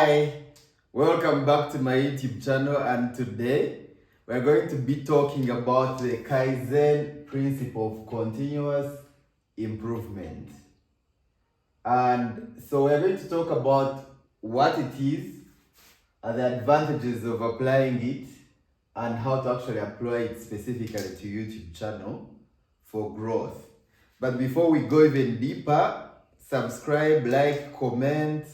Hi, welcome back to my YouTube channel, and today we're going to be talking about the Kaizen principle of continuous improvement. And so we're going to talk about what it is and the advantages of applying it and how to actually apply it specifically to YouTube channel for growth. But before we go even deeper, subscribe, like, comment.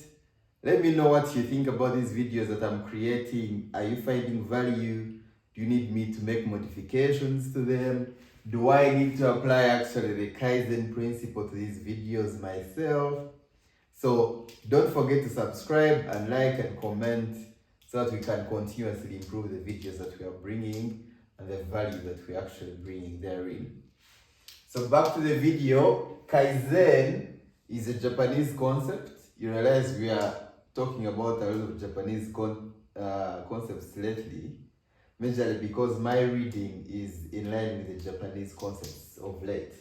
Let me know what you think about these videos that I'm creating. Are you finding value? Do you need me to make modifications to them? Do I need to apply actually the Kaizen principle to these videos myself? So don't forget to subscribe and like and comment so that we can continuously improve the videos that we are bringing and the value that we're actually bringing therein. So back to the video. Kaizen is a Japanese concept. You realize we are talking about a lot of Japanese concepts lately, majorly because my reading is in line with the Japanese concepts of late.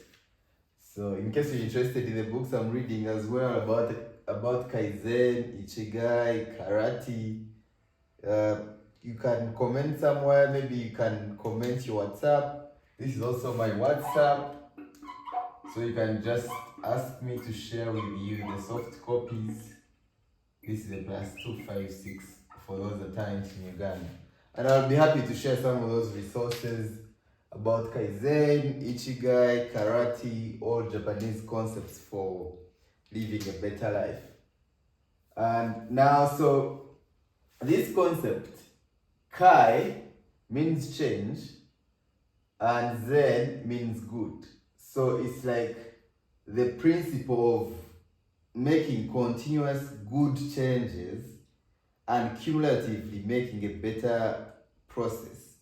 So in case you're interested in the books I'm reading as well about Kaizen, Ichigai, Karate, you can comment somewhere. Maybe you can comment your WhatsApp. This is also my WhatsApp, so you can just ask me to share with you the soft copies. This is a +256 for those that aren't in Uganda. And I'll be happy to share some of those resources about Kaizen, Ichigai, Karate, all Japanese concepts for living a better life. And now, so this concept, Kai means change and Zen means good. So it's like the principle of making continuous good changes and cumulatively making a better process,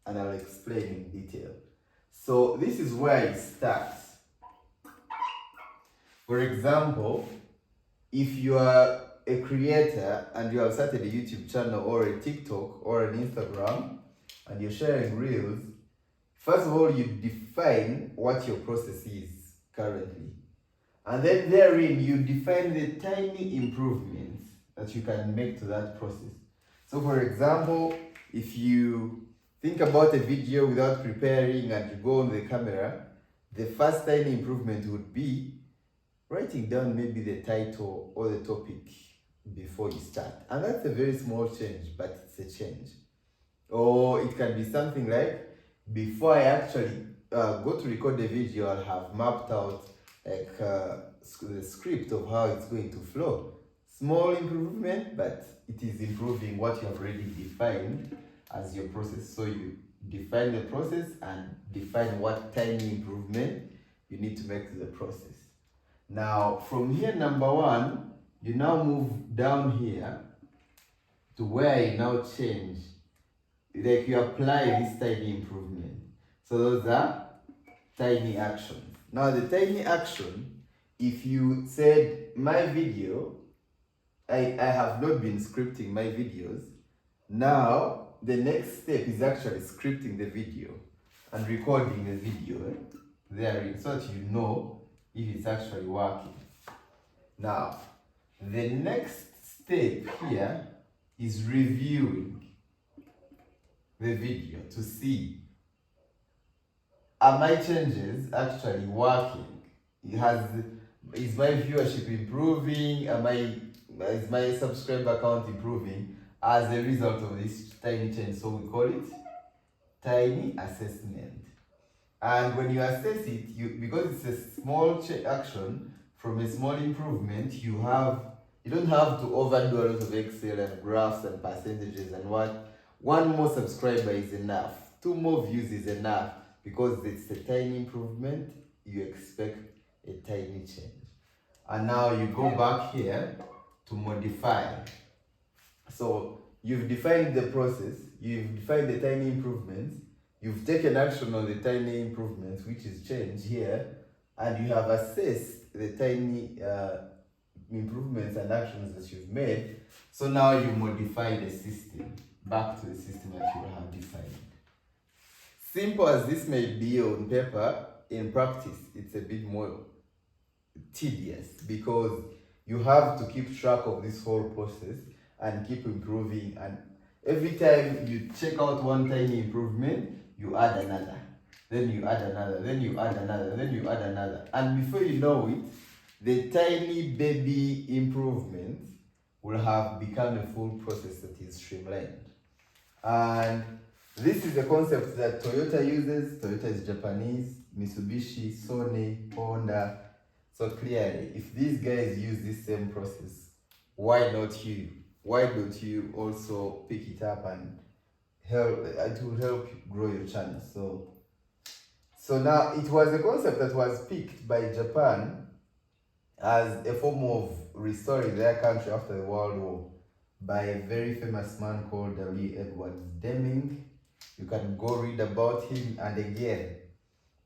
and I'll explain in detail. So this is where it starts. For example, if you are a creator and you have started a YouTube channel or a TikTok or an Instagram and you're sharing reels, first of all you define what your process is currently. And then therein, you define the tiny improvements that you can make to that process. So for example, if you think about a video without preparing and you go on the camera, the first tiny improvement would be writing down maybe the title or the topic before you start. And that's a very small change, but it's a change. Or it can be something like, before I actually go to record the video, I'll have mapped out like the script of how it's going to flow. Small improvement, but it is improving what you have already defined as your process. So you define the process and define what tiny improvement you need to make to the process. Now from here, number one, you now move down here to where you now change, like you apply this tiny improvement. So those are tiny actions. Now the tiny action, if you said my video, I have not been scripting my videos. Now the next step is actually scripting the video and recording the video therein so that you know if it's actually working. Now the next step here is reviewing the video to see, are my changes actually working? Is my viewership improving? Is my subscriber count improving as a result of this tiny change? So we call it tiny assessment. And when you assess it, because it's a small action from a small improvement, you don't have to overdo a lot of Excel and graphs and percentages and what. One more subscriber is enough. 2 more views is enough. Because it's a tiny improvement, you expect a tiny change. And now you go back here to modify. So you've defined the process, you've defined the tiny improvements, you've taken action on the tiny improvements, which is change here, and you have assessed the tiny improvements and actions that you've made. So now you modify the system back to the system that you have defined. Simple as this may be on paper, in practice, it's a bit more tedious because you have to keep track of this whole process and keep improving. And every time you check out one tiny improvement, you add another. Then you add another, then you add another, then you add another. And before you know it, the tiny baby improvements will have become a full process that is streamlined. And this is a concept that Toyota uses. Toyota is Japanese, Mitsubishi, Sony, Honda. So clearly, if these guys use this same process, why not you? Why don't you also pick it up and help? It will help you grow your channel. So now it was a concept that was picked by Japan as a form of restoring their country after the World War by a very famous man called W. Edwards Deming. You can go read about him. And again,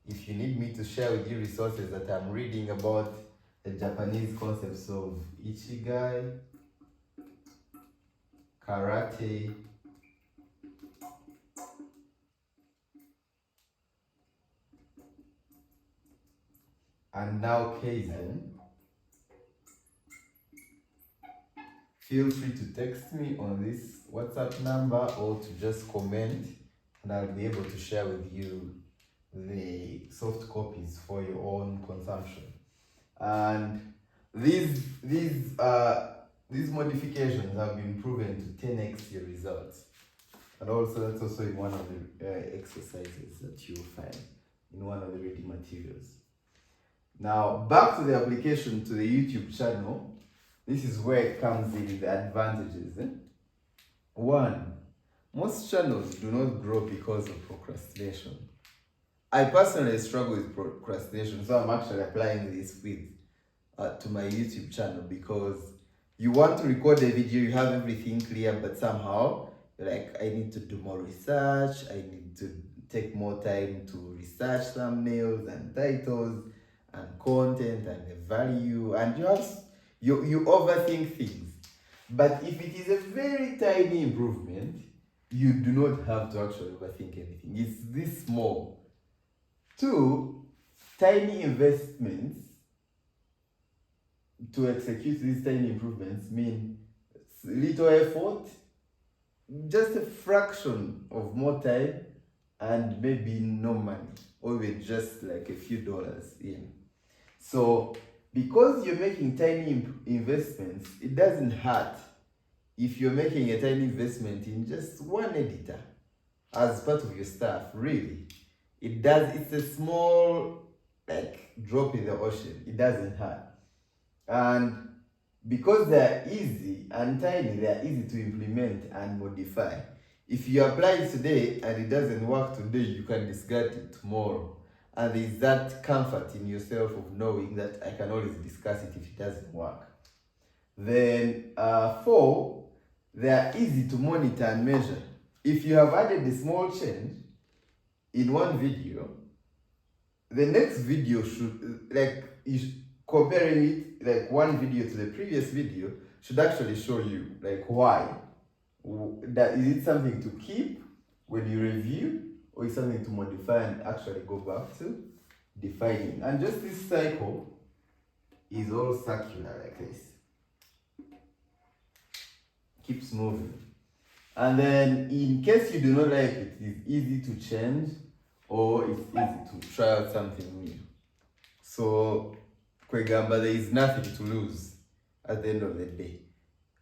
if you need me to share with you resources that I'm reading about the Japanese concepts of Ichigai, Karate, and now Kaizen, feel free to text me on this WhatsApp number or to just comment, and I'll be able to share with you the soft copies for your own consumption. And these modifications have been proven to 10x your results. And also that's also in one of the exercises that you'll find in one of the reading materials. Now back to the application to the YouTube channel. This is where it comes in the advantages. One, most channels do not grow because of procrastination. I personally struggle with procrastination, so I'm actually applying this with to my YouTube channel, because you want to record a video, you have everything clear, but somehow you're like, I need to do more research, I need to take more time to research thumbnails and titles and content and the value, and you overthink things. But if it is a very tiny improvement, you do not have to actually overthink anything. It's this small. Two, tiny investments to execute these tiny improvements mean little effort, just a fraction of more time, and maybe no money, or even just like a few dollars in. So because you're making tiny investments, it doesn't hurt if you're making a tiny investment in just one editor as part of your stuff. Really, it's a small like drop in the ocean. It doesn't hurt. And because they're easy and tiny, they're easy to implement and modify. If you apply it today and it doesn't work today, you can discard it tomorrow. And there's that comfort in yourself of knowing that I can always discuss it if it doesn't work. Then four, they are easy to monitor and measure. If you have added a small change in one video, the next video should, comparing it, like one video to the previous video, should actually show you like why. That is it something to keep when you review, or is something to modify and actually go back to defining. And just this cycle is all circular like this. Keeps moving. And then in case you do not like it, it's easy to change, or it's easy to try out something new. So kwegamba, there is nothing to lose at the end of the day,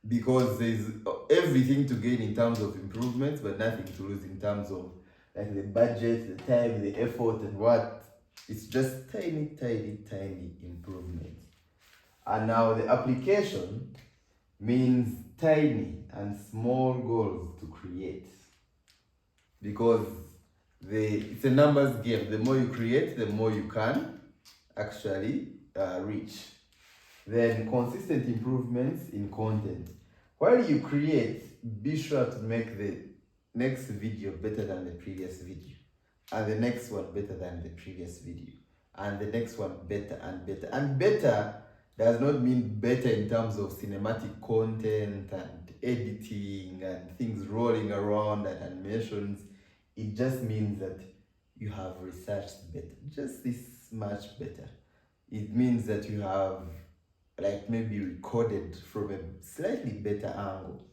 because there is everything to gain in terms of improvements, but nothing to lose in terms of like the budget, the time, the effort, and what. It's just tiny improvements. And now the application means tiny and small goals to create, because it's a numbers game. The more you create, the more you can actually reach. Then consistent improvements in content. While you create, be sure to make the next video better than the previous video, and the next one better than the previous video, and the next one better and better. And better does not mean better in terms of cinematic content and editing and things rolling around and animations. It just means that you have researched better, just this much better. It means that you have like maybe recorded from a slightly better angle.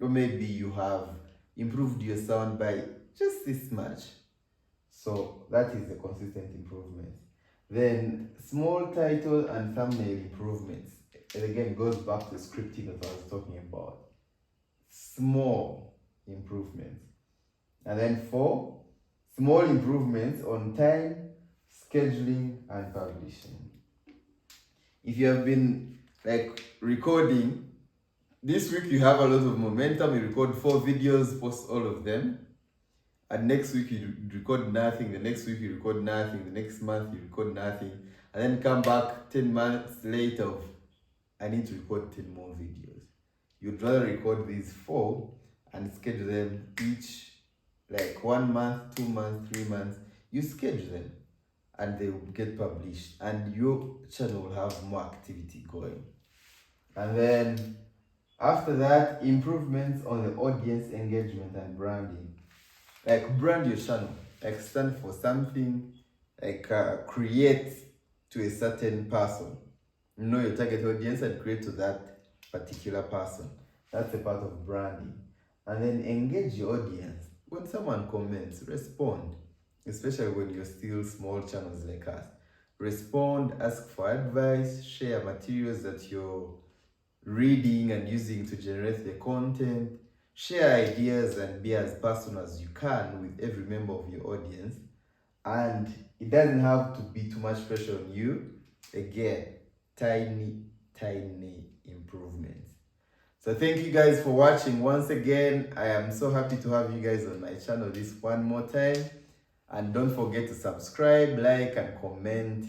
or maybe you have improved your sound by just this much. So that is a consistent improvement. Then small title and thumbnail improvements. It again goes back to scripting that I was talking about. Small improvements. And then 4, small improvements on time, scheduling, and publishing. If you have been like recording, this week you have a lot of momentum, you record 4 videos, post all of them. And next week you record nothing, the next week you record nothing, the next month you record nothing, and then come back 10 months later, I need to record 10 more videos. You'd rather record these 4 and schedule them each, like 1 month, 2 months, 3 months. You schedule them and they will get published and your channel will have more activity going. And then after that, improvements on the audience engagement and branding. Like brand your channel, like stand for something, like create to a certain person. Know your target audience and create to that particular person. That's a part of branding. And then engage your audience. When someone comments, respond. Especially when you're still small channels like us. Respond, ask for advice, share materials that you're reading and using to generate the content. Share ideas and be as personal as you can with every member of your audience. And it doesn't have to be too much pressure on you. Again, tiny improvements. So thank you guys for watching once again. I am so happy to have you guys on my channel this one more time. And don't forget to subscribe, like, and comment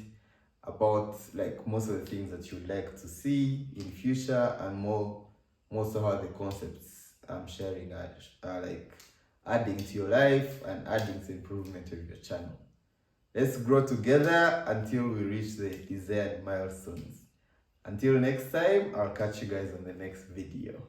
about like most of the things that you'd like to see in future, and most of how the concepts I'm sharing are like adding to your life and adding to improvement of your channel. Let's grow together until we reach the desired milestones. Until next time, I'll catch you guys on the next video.